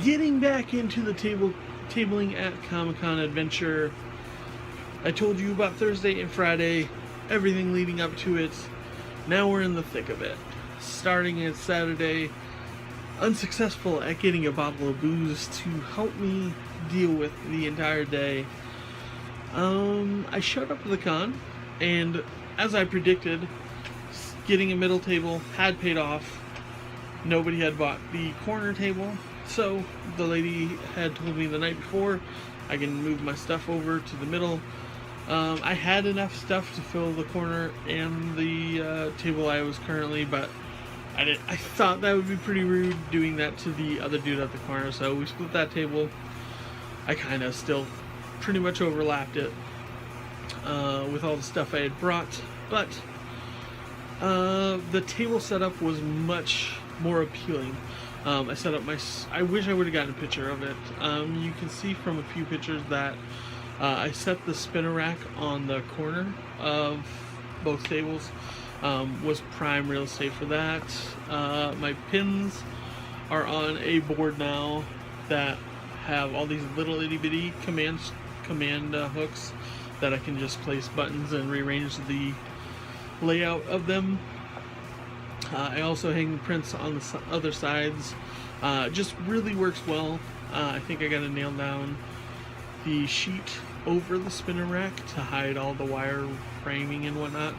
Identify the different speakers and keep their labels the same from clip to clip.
Speaker 1: getting back into the tabling at Comic-Con adventure. I told you about Thursday and Friday, everything leading up to it. Now we're in the thick of it. Starting at Saturday, unsuccessful at getting a bottle of booze to help me deal with the entire day. I showed up to the con, and as I predicted, getting a middle table had paid off. Nobody had bought the corner table, so the lady had told me the night before I can move my stuff over to the middle. I had enough stuff to fill the corner and the table I was currently, but I thought that would be pretty rude doing that to the other dude at the corner, so we split that table. I kind of still pretty much overlapped it with all the stuff I had brought, but the table setup was much more appealing. I set up I wish I would have gotten a picture of it. You can see from a few pictures that I set the spinner rack on the corner of both tables. Was prime real estate for that. My pins are on a board now that have all these little itty bitty command hooks that I can just place buttons and rearrange the layout of them. I also hang prints on the other sides. Just really works well. I think I got to nail down the sheet over the spinner rack to hide all the wire framing and whatnot.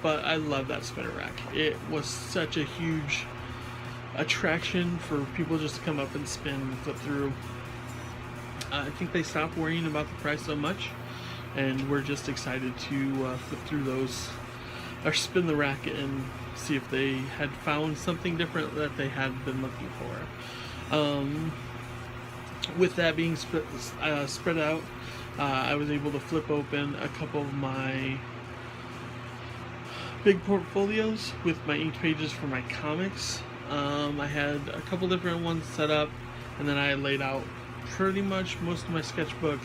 Speaker 1: But I love that spinner rack. It was such a huge attraction for people just to come up and spin and flip through. I think they stopped worrying about the price so much, and we're just excited to flip through those, or spin the rack and see if they had found something different that they had been looking for. With that being spread out, I was able to flip open a couple of my big portfolios with my inked pages for my comics. I had a couple different ones set up, and then I laid out pretty much most of my sketchbook,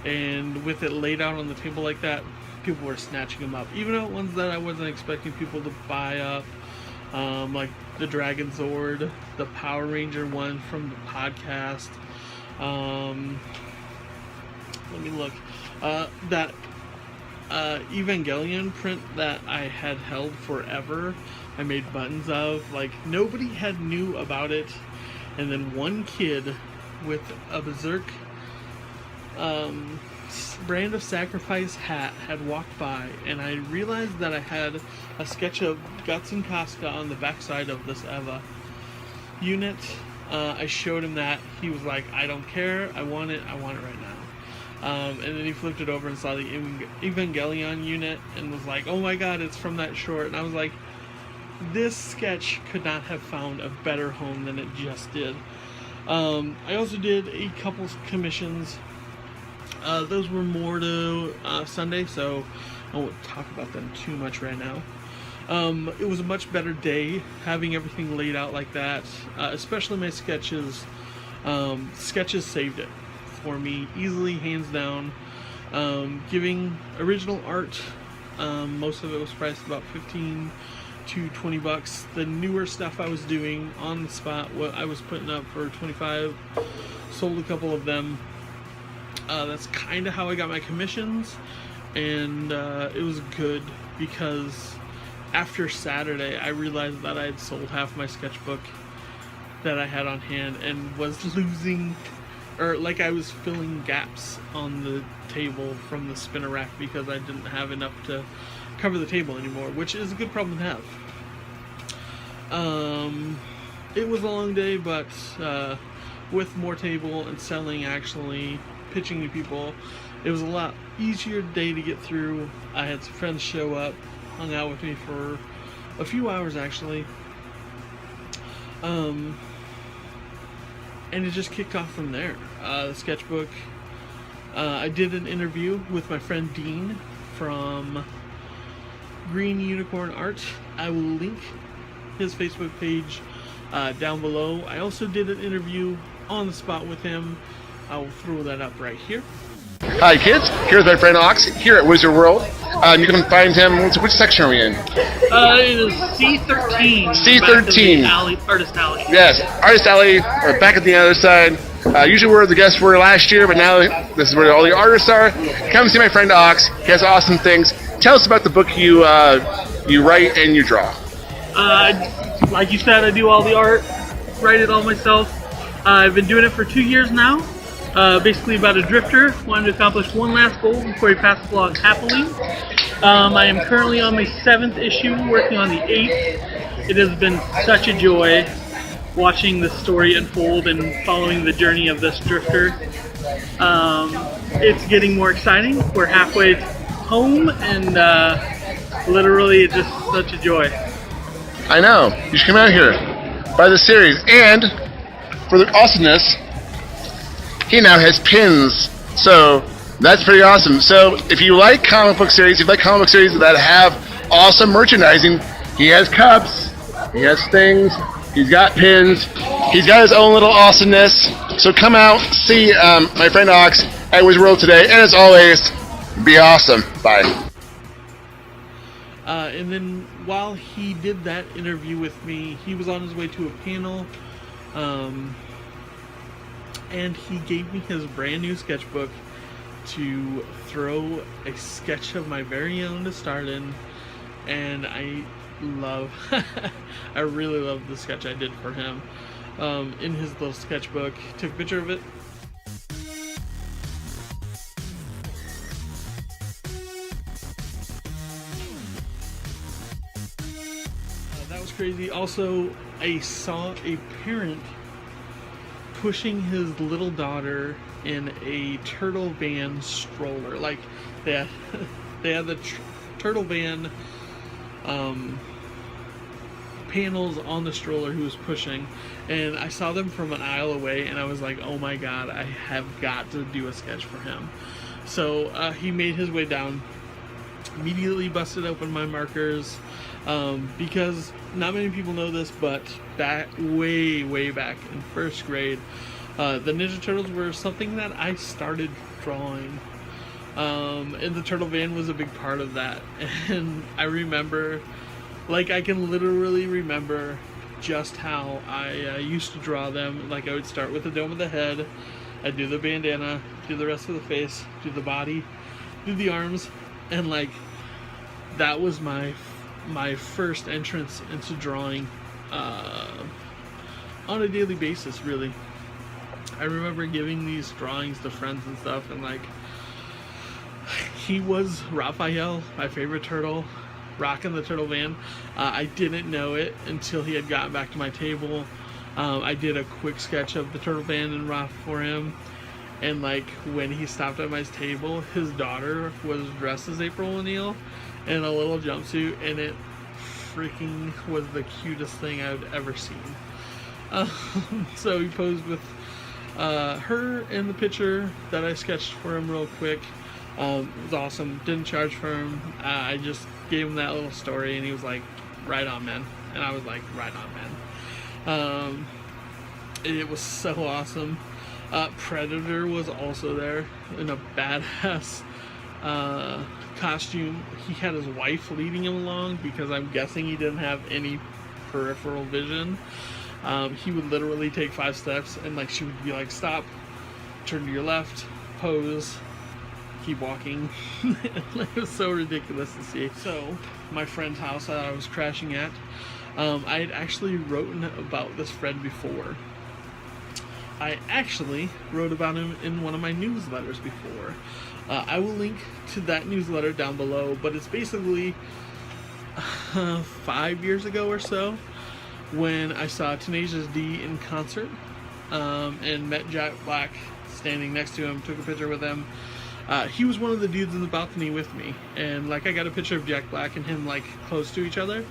Speaker 1: and with it laid out on the table like that, people were snatching them up, even though ones that I wasn't expecting people to buy up, like the Dragon Zord, the Power Ranger one from the podcast. Let me look. That Evangelion print that I had held forever, I made buttons of. Like, nobody had knew about it, and then one kid with a Berserk brand of sacrifice hat had walked by, and I realized that I had a sketch of Guts and Casca on the backside of this Eva unit. I showed him that. He was like, I don't care, I want it right now. And then he flipped it over and saw the Evangelion unit and was like, oh my god, it's from that short. And I was like, this sketch could not have found a better home than it just did. I also did a couple commissions. Those were more to Sunday, so I won't talk about them too much right now. It was a much better day having everything laid out like that, especially my sketches. Sketches saved it for me easily, hands down. Giving original art, most of it was priced about $15 to $20. The newer stuff I was doing on the spot, what I was putting up for $25, sold a couple of them. That's kind of how I got my commissions, and it was good because after Saturday I realized that I had sold half my sketchbook that I had on hand and was losing, or like I was filling gaps on the table from the spinner rack because I didn't have enough to cover the table anymore, which is a good problem to have. It was a long day, but with more table and selling, actually pitching to people, it was a lot easier day to get through. I had some friends show up, hung out with me for a few hours actually, and it just kicked off from there. The sketchbook, I did an interview with my friend Dean from Green Unicorn Art. I will link his Facebook page down below. I also did an interview on the spot with him. I will throw that up right here.
Speaker 2: Hi kids, here's my friend Ox here at Wizard World. You can find him, which section are we in?
Speaker 1: It is C13.
Speaker 2: C13.
Speaker 1: Artist Alley.
Speaker 2: Yes, Artist Alley, or back at the other side. Usually where the guests were last year, but now this is where all the artists are. Come see my friend Ox, he has awesome things. Tell us about the book you write and you draw.
Speaker 1: Like you said, I do all the art, write it all myself. I've been doing it for 2 years now. Basically about a drifter, wanted to accomplish one last goal before he passes along happily. I am currently on my 7th issue, working on the 8th. It has been such a joy watching the story unfold and following the journey of this drifter. It's getting more exciting. We're halfway home, and literally it's just such a joy.
Speaker 2: I know. You should come out here, buy the series, and for the awesomeness, he now has pins. So that's pretty awesome. So if you like comic book series, if you like comic book series that have awesome merchandising, he has cups, he has things, he's got pins, he's got his own little awesomeness. So come out, see my friend Ox at Wizard World today, and as always, be awesome. Bye.
Speaker 1: And then while he did that interview with me, he was on his way to a panel, and he gave me his brand new sketchbook to throw a sketch of my very own to start in, and I really love the sketch I did for him in his little sketchbook. Took a picture of it. That was crazy. Also, I saw a parent pushing his little daughter in a turtle van stroller. Like they had the turtle van panels on the stroller who was pushing, and I saw them from an aisle away, and I was like, oh my god, I have got to do a sketch for him. So he made his way down, immediately busted open my markers, because not many people know this, but way back in first grade, the Ninja Turtles were something that I started drawing, and the turtle van was a big part of that. And I remember, like, I can literally remember just how I used to draw them. Like, I would start with the dome of the head, I'd do the bandana, do the rest of the face, do the body, do the arms, and like that was my first entrance into drawing on a daily basis, really. I remember giving these drawings to friends and stuff, and like, he was Raphael, my favorite turtle, rocking the turtle van. I didn't know it until he had gotten back to my table. I did a quick sketch of the turtle van and Raph for him, and like when he stopped at my table, his daughter was dressed as April O'Neil in a little jumpsuit, and it freaking was the cutest thing I've ever seen. So he posed with her in the picture that I sketched for him real quick. It was awesome. Didn't charge for him. I just gave him that little story, and he was like, right on, man. And I was like, right on, man. It was so awesome. Predator was also there in a badass costume. He had his wife leading him along because I'm guessing he didn't have any peripheral vision. He would literally take 5 steps, and like she would be like, stop, turn to your left, pose, keep walking. It was so ridiculous to see. So my friend's house that I was crashing at, I had actually written about this friend before. I actually wrote about him in one of my newsletters before. I will link to that newsletter down below, but it's basically 5 years ago or so when I saw Tenacious D in concert, and met Jack Black standing next to him, took a picture with him. He was one of the dudes in the balcony with me, and like I got a picture of Jack Black and him like close to each other,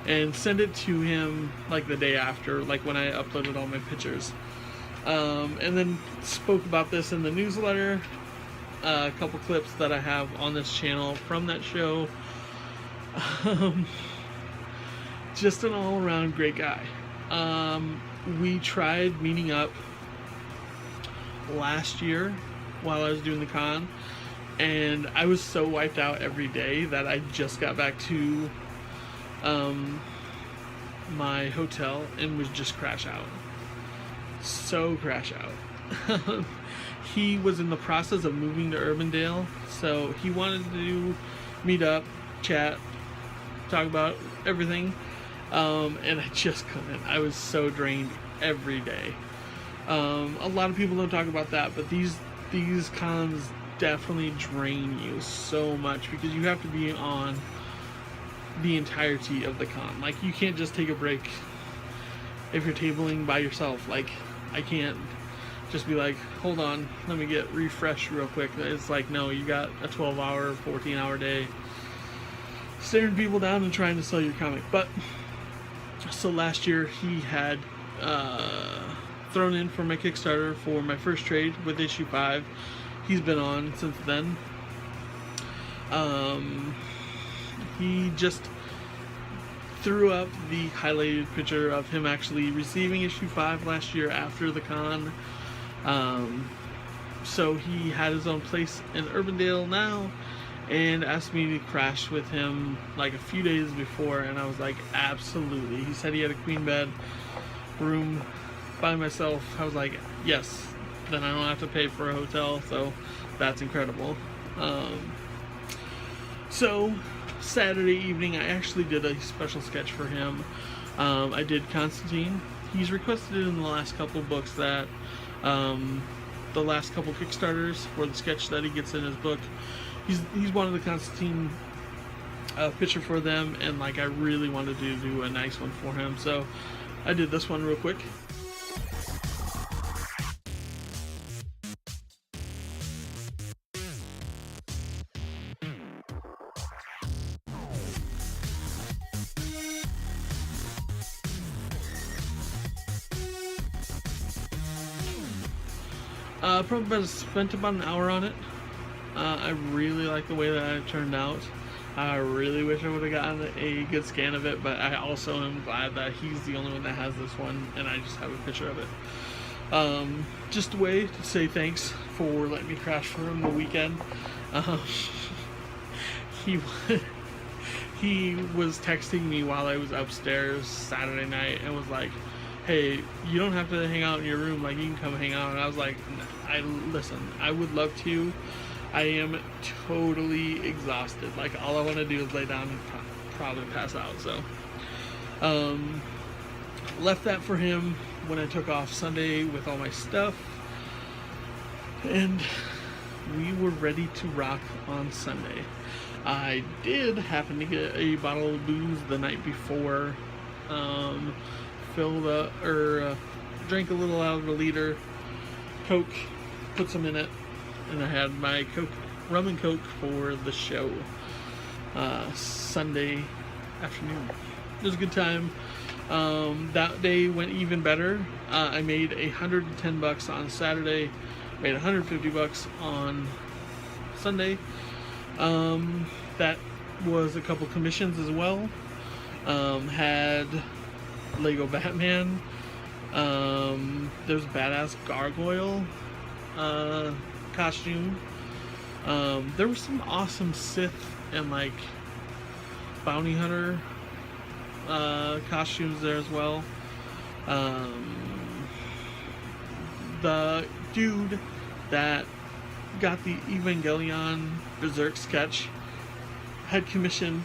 Speaker 1: and sent it to him like the day after, like when I uploaded all my pictures. And then spoke about this in the newsletter, a couple clips that I have on this channel from that show. Just an all-around great guy. We tried meeting up last year while I was doing the con. and I was so wiped out every day that I just got back to my hotel and was just crash out. So crash out. He was in the process of moving to Urbandale, so he wanted to meet up, chat, talk about everything, and I just couldn't. I was so drained every day. A lot of people don't talk about that, but these cons definitely drain you so much because you have to be on the entirety of the con. Like, you can't just take a break if you're tabling by yourself. Like, I can't just be like, hold on, let me get refreshed real quick. It's like, no, you got a 12-hour, 14-hour day staring people down and trying to sell your comic. But so last year he had thrown in for my Kickstarter for my first trade with issue 5. He's been on since then. He just threw up the highlighted picture of him actually receiving issue 5 last year after the con. So he had his own place in Urbandale now and asked me to crash with him like a few days before, and I was like, absolutely. He said he had a queen bed room by myself. I was like, yes, then I don't have to pay for a hotel, so that's incredible. So Saturday evening I actually did a special sketch for him. I did Constantine. He's requested it in the last couple books that the last couple Kickstarters for the sketch that he gets in his book. He's wanted the Constantine picture for them, and like I really wanted to do a nice one for him, so I did this one real quick. Probably spent about an hour on it. I really like the way that it turned out. I really wish I would have gotten a good scan of it, but I also am glad that he's the only one that has this one, and I just have a picture of it. Just a way to say thanks for letting me crash for him the weekend. He was texting me while I was upstairs Saturday night and was like, hey, you don't have to hang out in your room, like you can come hang out. And I was like, listen, I would love to. I am totally exhausted. Like, all I want to do is lay down and probably pass out. So left that for him when I took off Sunday with all my stuff, and we were ready to rock on Sunday. I did happen to get a bottle of booze the night before, drank a little out of a liter, Coke, put some in it, and I had my Coke, rum and Coke for the show Sunday afternoon. It was a good time. That day went even better. I made $110 on Saturday, made $150 on Sunday. That was a couple commissions as well. Had Lego Batman. There's a badass gargoyle costume. There were some awesome Sith and like bounty hunter costumes there as well. The dude that got the Evangelion Berserk sketch had commissioned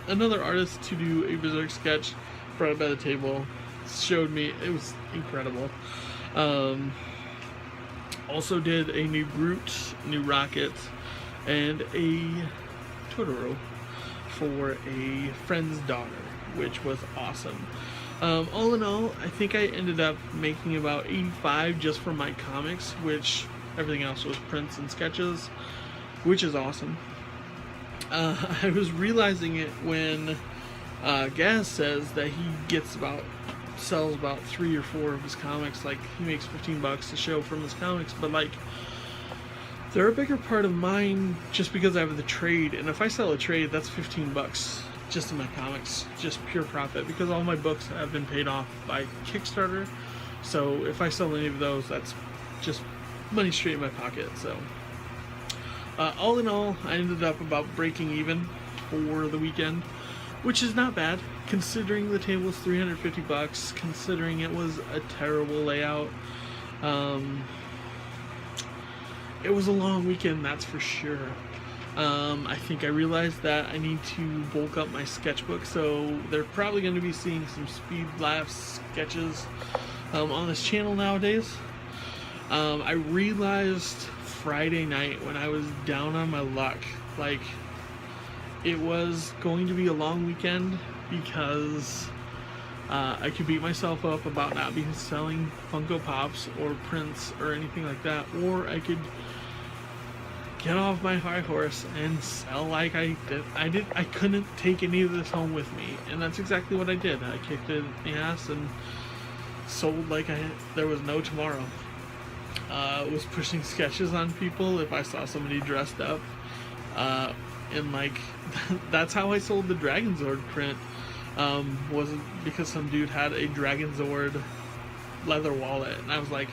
Speaker 1: another artist to do a Berserk sketch, brought it by the table, showed me. It was incredible. Also did a new Groot, new Rocket, and a Totoro for a friend's daughter, which was awesome. All in all, I think I ended up making about 85 just for my comics, which everything else was prints and sketches, which is awesome. I was realizing it when Gaz says that he sells about 3 or 4 of his comics. Like, he makes $15 a show from his comics, but like, they're a bigger part of mine just because I have the trade, and if I sell a trade, that's $15 just in my comics, just pure profit, because all my books have been paid off by Kickstarter. So if I sell any of those, that's just money straight in my pocket. So All in all, I ended up about breaking even for the weekend, which is not bad considering the table was $350, considering it was a terrible layout. It was a long weekend, that's for sure. I think I realized that I need to bulk up my sketchbook, so they're probably going to be seeing some speed laughs sketches on this channel nowadays. I realized Friday night when I was down on my luck, like, it was going to be a long weekend because I could beat myself up about not being selling Funko Pops or prints or anything like that, or I could get off my high horse and sell like I did. I couldn't take any of this home with me, and that's exactly what I did. I kicked it in the ass and sold like there was no tomorrow. Was pushing sketches on people if I saw somebody dressed up, and like that's how I sold the Dragon Zord print. Was because some dude had a Dragon Zord leather wallet, and I was like,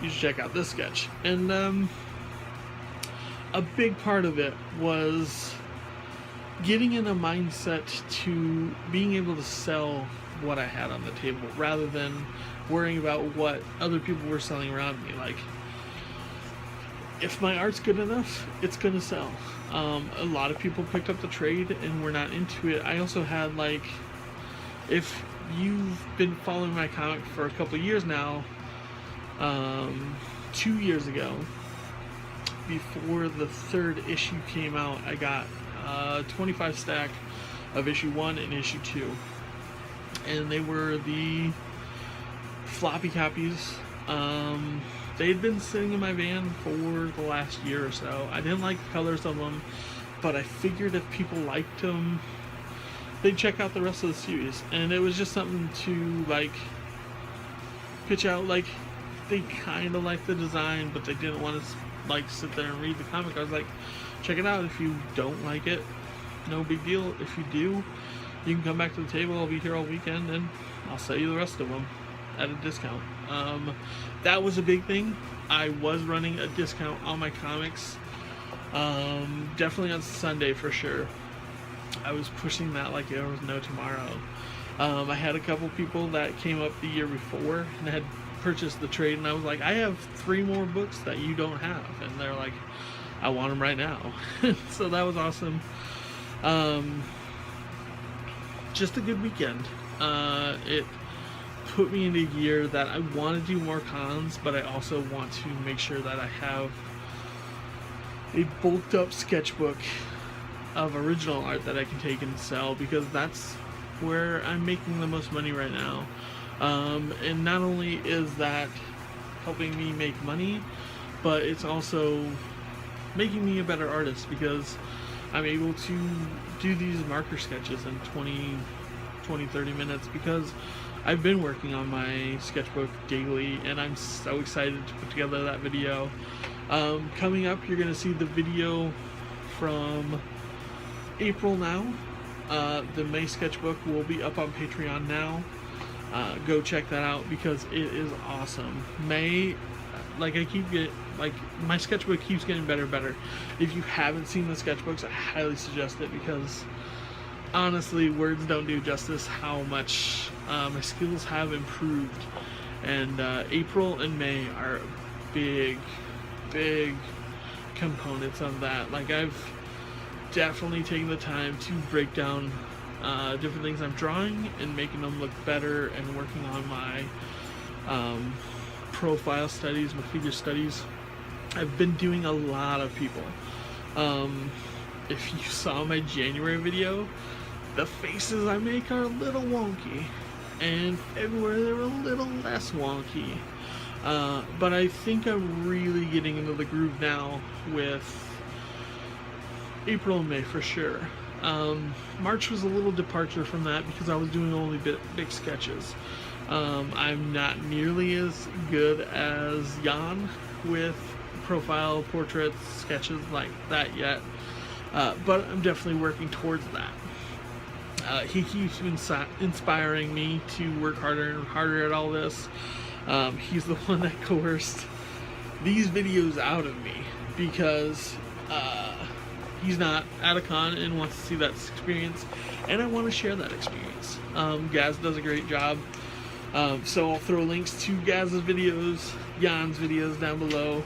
Speaker 1: you should check out this sketch. And a big part of it was getting in a mindset to being able to sell what I had on the table rather than worrying about what other people were selling around me. Like, if my art's good enough, it's gonna sell. A lot of people picked up the trade and were not into it. I also had, like, if you've been following my comic for a couple of years now, 2 years ago, before the third issue came out, I got 25 stack of issue 1 and issue 2, and they were the floppy copies. They had been sitting in my van for the last year or so. I didn't like the colors of them, but I figured if people liked them, they'd check out the rest of the series. And it was just something to, like, pitch out. Like, they kind of liked the design, but they didn't want to, like, sit there and read the comic. I was like, check it out. If you don't like it, no big deal. If you do, you can come back to the table. I'll be here all weekend, and I'll sell you the rest of them at a discount. That was a big thing. I was running a discount on my comics, definitely on Sunday for sure. I was pushing that like there was no tomorrow. I had a couple people that came up the year before and had purchased the trade, and I was like, I have 3 more books that you don't have, and they're like, I want them right now. So that was awesome. Just a good weekend. It put me in a year that I want to do more cons, but I also want to make sure that I have a bulked up sketchbook of original art that I can take and sell, because that's where I'm making the most money right now. And not only is that helping me make money, but it's also making me a better artist, because I'm able to do these marker sketches in 20-30 minutes, because I've been working on my sketchbook daily, and I'm so excited to put together that video. Coming up, you're going to see the video from April now. The May sketchbook will be up on Patreon now. Go check that out, because it is awesome. May, like, my sketchbook keeps getting better and better. If you haven't seen the sketchbooks, I highly suggest it, because honestly, words don't do justice how much my skills have improved. And April and May are big components of that. Like, I've definitely taken the time to break down different things I'm drawing and making them look better, and working on my profile studies, my figure studies. I've been doing a lot of people. If you saw my January video, the faces I make are a little wonky, and February they're a little less wonky. But I think I'm really getting into the groove now with April and May for sure. March was a little departure from that, because I was doing only big sketches. I'm not nearly as good as Jan with profile, portraits, sketches like that yet, but I'm definitely working towards that. He keeps inspiring me to work harder and harder at all this. He's the one that coerced these videos out of me, because he's not at a con and wants to see that experience, and I want to share that experience. Gaz does a great job, so I'll throw links to Gaz's videos, Jan's videos down below.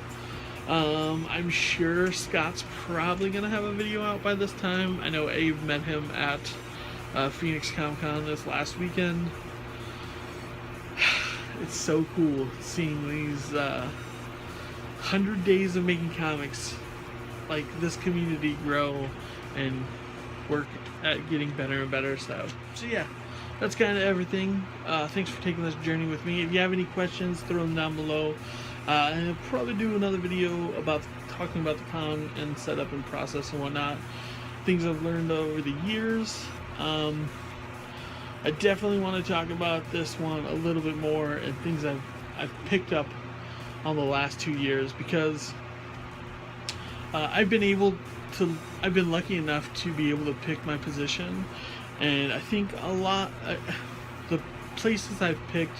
Speaker 1: I'm sure Scott's probably gonna have a video out by this time. I know Abe met him at Phoenix Comic Con this last weekend. It's so cool seeing these 100 days of making comics, like this community grow and work at getting better and better. So yeah, that's kind of everything. Thanks for taking this journey with me. If you have any questions, throw them down below. And I'll probably do another video about talking about the con and setup and process and whatnot. Things I've learned over the years. I definitely want to talk about this one a little bit more and things I've picked up on the last 2 years, because I've been lucky enough to be able to pick my position, and I think the places I've picked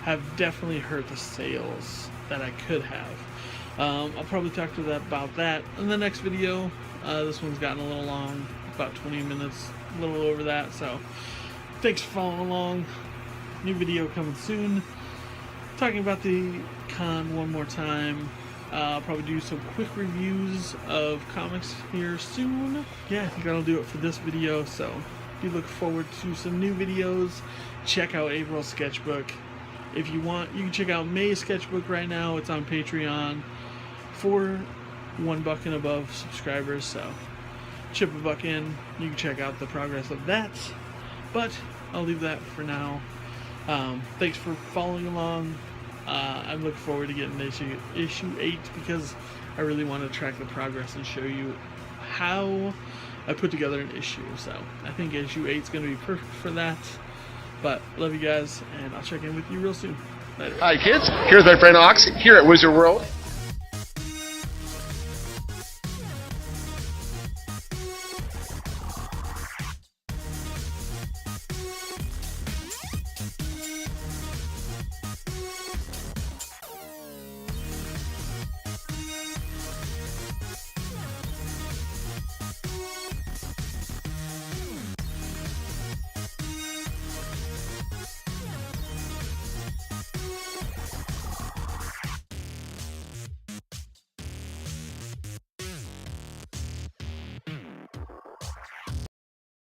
Speaker 1: have definitely hurt the sales that I could have. I'll probably talk about that in the next video. This one's gotten a little long, about 20 minutes, a little over that, so thanks for following along. New video coming soon. Talking about the con one more time. I'll probably do some quick reviews of comics here soon. Yeah, I think that'll do it for this video, so if you look forward to some new videos, check out April's sketchbook. If you want, you can check out May's sketchbook right now. It's on Patreon for $1 and above subscribers, so chip a buck in, you can check out the progress of that. But I'll leave that for now. Thanks for following along. I'm looking forward to getting issue 8, because I really want to track the progress and show you how I put together an issue. So I think issue 8 is going to be perfect for that. But love you guys, and I'll check in with you real soon. Later.
Speaker 2: Hi kids, here's my friend Ox here at Wizard World.